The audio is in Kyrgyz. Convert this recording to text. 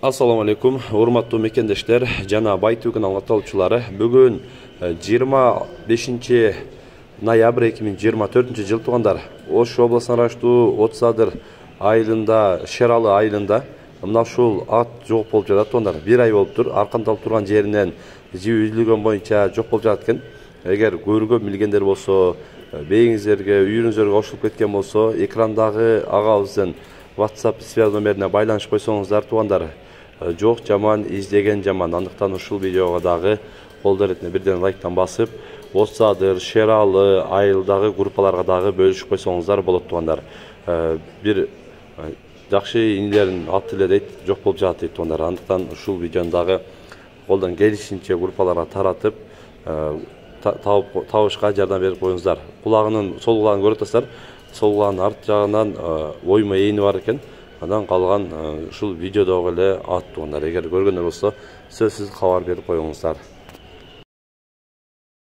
Assalamu alaikum, урматтуу мекендештер жана Байтүү каналынын талчылары. Бүгүн 25 ноябрь 2024 жыл туугандар. Ош областына караштуу Отсадыр айылында, Шералы айылында мына ушул ат жок болуп жатат туугандар. Бир ай болуптур. Аркандалып турган жеринен жиби үзүлгөн боюнча жок болуп жатат экен. Эгер көргөн билгендер болсо, бейиңиздерге, үйүңүздөргө кошулуп кеткен болсо, экрандагы агабыздын WhatsApp связь номерине байланышып койсоңуздар туугандар. Жоқ жаман, издеген жаман. Андыктан ушул видеого дагы колдоо иретине бирден лайктан басып, Отсадыр, Шералы айылдагы группаларга дагы бөлүшүп койсоңуздар болот туугандар. Бир жакшы инилердин аты эле дейт, жок болуп жатат дейт туугандар. Андыктан ушул видеону дагы колдон келишинче группаларга таратып, табышка жардам берип коюңуздар. Кулагынын сол кулагын көрүп атасыздар. Сол кулагынын арт жагынан ойма эйни бар экен. Андан калган ушул видеодогу эле ат туугандар. Эгер көргөндөр болсо, сөзсүз кабар берип коюңуздар.